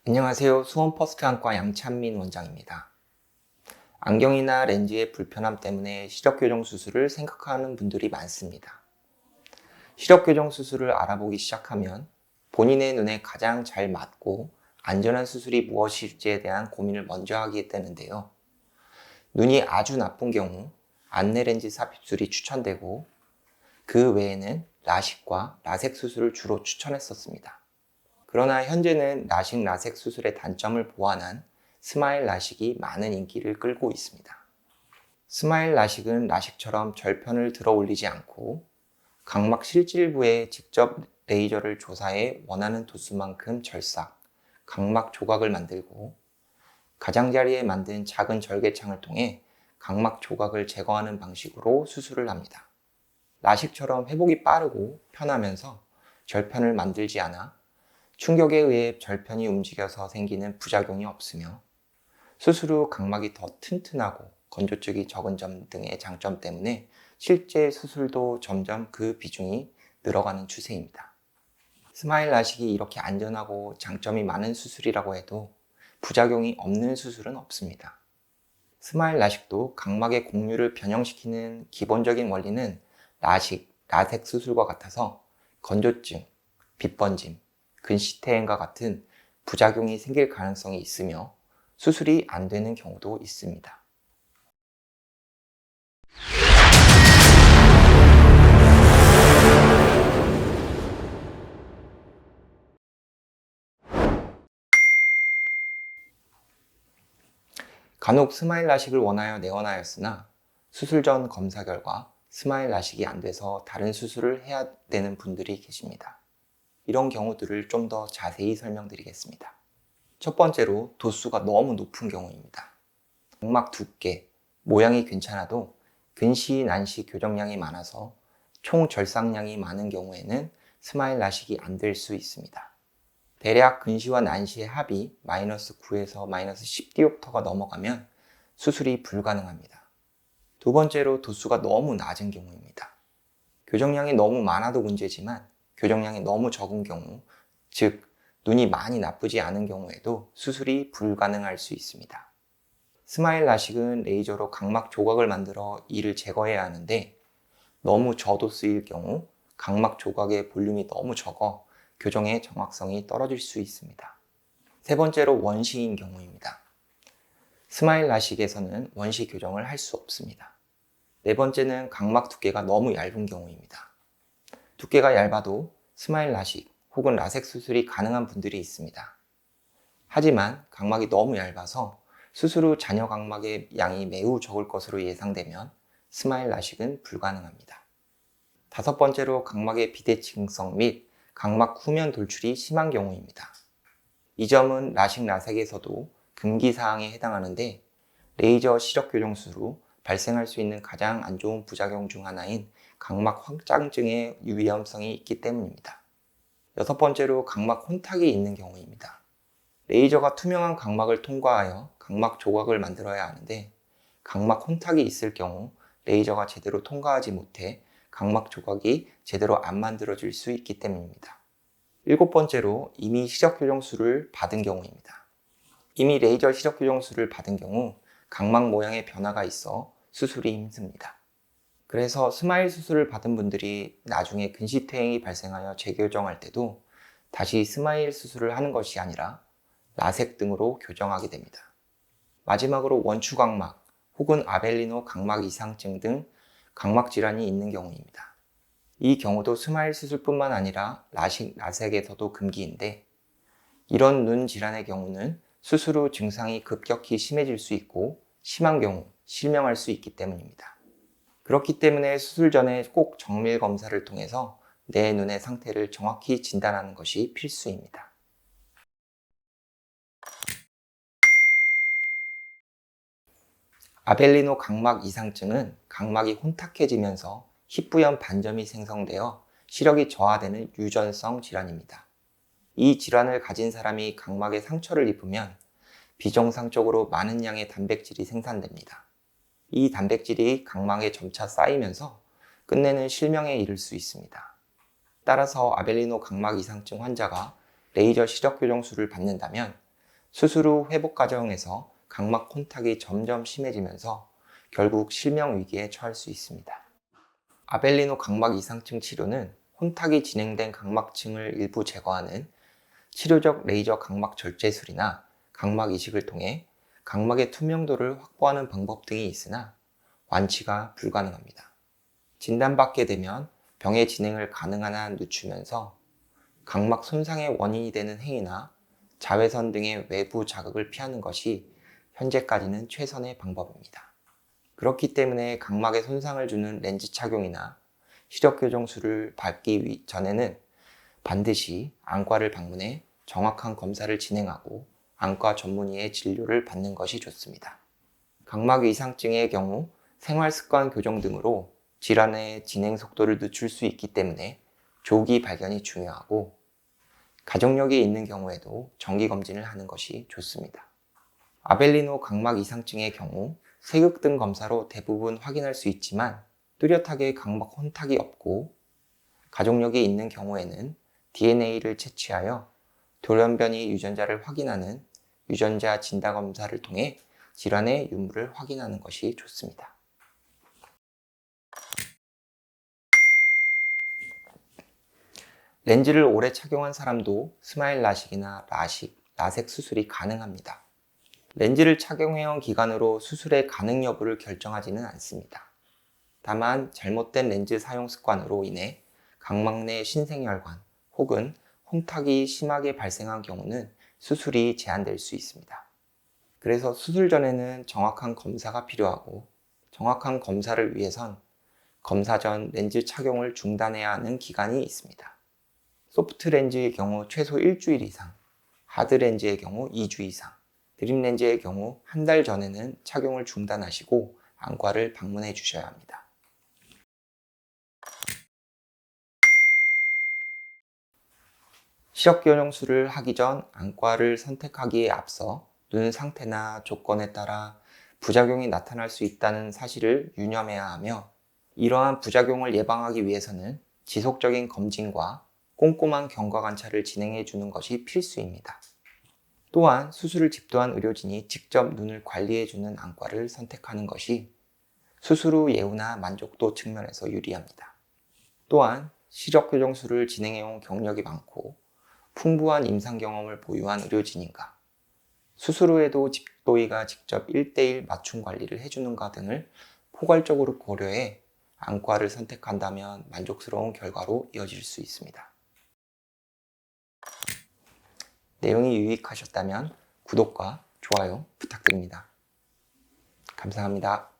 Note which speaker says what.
Speaker 1: 안녕하세요. 수원퍼스트안과 양찬민 원장입니다. 안경이나 렌즈의 불편함 때문에 시력교정 수술을 생각하는 분들이 많습니다. 시력교정 수술을 알아보기 시작하면 본인의 눈에 가장 잘 맞고 안전한 수술이 무엇일지에 대한 고민을 먼저 하게 되는데요. 눈이 아주 나쁜 경우 안내렌즈 삽입술이 추천되고, 그 외에는 라식과 라섹 수술을 주로 추천했었습니다. 그러나 현재는 라식, 라섹 수술의 단점을 보완한 스마일 라식이 많은 인기를 끌고 있습니다. 스마일 라식은 라식처럼 절편을 들어 올리지 않고 각막 실질부에 직접 레이저를 조사해 원하는 도수만큼 절삭, 각막 조각을 만들고 가장자리에 만든 작은 절개창을 통해 각막 조각을 제거하는 방식으로 수술을 합니다. 라식처럼 회복이 빠르고 편하면서 절편을 만들지 않아 충격에 의해 절편이 움직여서 생기는 부작용이 없으며, 수술 후 각막이 더 튼튼하고 건조증이 적은 점 등의 장점 때문에 실제 수술도 점점 그 비중이 늘어가는 추세입니다. 스마일 라식이 이렇게 안전하고 장점이 많은 수술이라고 해도 부작용이 없는 수술은 없습니다. 스마일 라식도 각막의 공률을 변형시키는 기본적인 원리는 라식, 라섹 수술과 같아서 건조증, 빗번짐, 근시태행과 같은 부작용이 생길 가능성이 있으며 수술이 안 되는 경우도 있습니다. 간혹 스마일 라식을 원하여 내원하였으나 수술 전 검사 결과 스마일 라식이 안 돼서 다른 수술을 해야 되는 분들이 계십니다. 이런 경우들을 좀 더 자세히 설명드리겠습니다. 첫 번째로 도수가 너무 높은 경우입니다. 각막 두께, 모양이 괜찮아도 근시, 난시 교정량이 많아서 총 절삭량이 많은 경우에는 스마일 라식이 안 될 수 있습니다. 대략 근시와 난시의 합이 마이너스 9에서 마이너스 10디옵터가 넘어가면 수술이 불가능합니다. 두 번째로 도수가 너무 낮은 경우입니다. 교정량이 너무 많아도 문제지만 교정량이 너무 적은 경우, 즉 눈이 많이 나쁘지 않은 경우에도 수술이 불가능할 수 있습니다. 스마일 라식은 레이저로 각막 조각을 만들어 이를 제거해야 하는데, 너무 저도수일 경우 각막 조각의 볼륨이 너무 적어 교정의 정확성이 떨어질 수 있습니다. 세 번째로 원시인 경우입니다. 스마일 라식에서는 원시 교정을 할 수 없습니다. 네 번째는 각막 두께가 너무 얇은 경우입니다. 두께가 얇아도 스마일 라식 혹은 라섹 수술이 가능한 분들이 있습니다. 하지만 각막이 너무 얇아서 수술 후 잔여 각막의 양이 매우 적을 것으로 예상되면 스마일 라식은 불가능합니다. 다섯 번째로 각막의 비대칭성 및 각막 후면 돌출이 심한 경우입니다. 이 점은 라식, 라섹에서도 금기사항에 해당하는데, 레이저 시력교정 수술 후 발생할 수 있는 가장 안 좋은 부작용 중 하나인 각막 확장증의 위험성이 있기 때문입니다. 여섯 번째로 각막 혼탁이 있는 경우입니다. 레이저가 투명한 각막을 통과하여 각막 조각을 만들어야 하는데, 각막 혼탁이 있을 경우 레이저가 제대로 통과하지 못해 각막 조각이 제대로 안 만들어질 수 있기 때문입니다. 일곱 번째로 이미 시력교정술을 받은 경우입니다. 이미 레이저 시력교정술을 받은 경우 각막 모양의 변화가 있어 수술이 힘듭니다. 그래서 스마일 수술을 받은 분들이 나중에 근시태행이 발생하여 재교정할 때도 다시 스마일 수술을 하는 것이 아니라 라섹 등으로 교정하게 됩니다. 마지막으로 원추각막 혹은 아벨리노 각막 이상증 등 각막 질환이 있는 경우입니다. 이 경우도 스마일 수술뿐만 아니라 라식, 라섹에서도 금기인데, 이런 눈 질환의 경우는 수술 후 증상이 급격히 심해질 수 있고 심한 경우 실명할 수 있기 때문입니다. 그렇기 때문에 수술 전에 꼭 정밀 검사를 통해서 내 눈의 상태를 정확히 진단하는 것이 필수입니다. 아벨리노 각막 이상증은 각막이 혼탁해지면서 희뿌연 반점이 생성되어 시력이 저하되는 유전성 질환입니다. 이 질환을 가진 사람이 각막에 상처를 입으면 비정상적으로 많은 양의 단백질이 생산됩니다. 이 단백질이 각막에 점차 쌓이면서 끝내는 실명에 이를 수 있습니다. 따라서 아벨리노 각막 이상증 환자가 레이저 시력교정술을 받는다면 수술 후 회복 과정에서 각막 혼탁이 점점 심해지면서 결국 실명 위기에 처할 수 있습니다. 아벨리노 각막 이상증 치료는 혼탁이 진행된 각막층을 일부 제거하는 치료적 레이저 각막 절제술이나 각막 이식을 통해 각막의 투명도를 확보하는 방법 등이 있으나 완치가 불가능합니다. 진단받게 되면 병의 진행을 가능한 한 늦추면서 각막 손상의 원인이 되는 행위나 자외선 등의 외부 자극을 피하는 것이 현재까지는 최선의 방법입니다. 그렇기 때문에 각막에 손상을 주는 렌즈 착용이나 시력 교정술을 받기 전에는 반드시 안과를 방문해 정확한 검사를 진행하고 안과 전문의의 진료를 받는 것이 좋습니다. 각막 이상증의 경우 생활습관 교정 등으로 질환의 진행 속도를 늦출 수 있기 때문에 조기 발견이 중요하고, 가족력이 있는 경우에도 정기검진을 하는 것이 좋습니다. 아벨리노 각막 이상증의 경우 세극등 검사로 대부분 확인할 수 있지만 뚜렷하게 각막 혼탁이 없고 가족력이 있는 경우에는 DNA를 채취하여 돌연변이 유전자를 확인하는 유전자 진단 검사를 통해 질환의 유무를 확인하는 것이 좋습니다. 렌즈를 오래 착용한 사람도 스마일 라식이나 라섹 수술이 가능합니다. 렌즈를 착용해온 기간으로 수술의 가능 여부를 결정하지는 않습니다. 다만 잘못된 렌즈 사용 습관으로 인해 각막 내 신생혈관 혹은 혼탁이 심하게 발생한 경우는 수술이 제한될 수 있습니다. 그래서 수술 전에는 정확한 검사가 필요하고, 정확한 검사를 위해선 검사 전 렌즈 착용을 중단해야 하는 기간이 있습니다. 소프트 렌즈의 경우 최소 일주일 이상, 하드 렌즈의 경우 2주 이상, 드림 렌즈의 경우 한 달 전에는 착용을 중단하시고 안과를 방문해 주셔야 합니다. 시력 교정술을 하기 전 안과를 선택하기에 앞서 눈 상태나 조건에 따라 부작용이 나타날 수 있다는 사실을 유념해야 하며, 이러한 부작용을 예방하기 위해서는 지속적인 검진과 꼼꼼한 경과 관찰을 진행해 주는 것이 필수입니다. 또한 수술을 집도한 의료진이 직접 눈을 관리해 주는 안과를 선택하는 것이 수술 후 예후나 만족도 측면에서 유리합니다. 또한 시력 교정술을 진행해온 경력이 많고 풍부한 임상 경험을 보유한 의료진인가, 수술 후에도 집도의가 직접 1:1 맞춤 관리를 해주는가 등을 포괄적으로 고려해 안과를 선택한다면 만족스러운 결과로 이어질 수 있습니다. 내용이 유익하셨다면 구독과 좋아요 부탁드립니다. 감사합니다.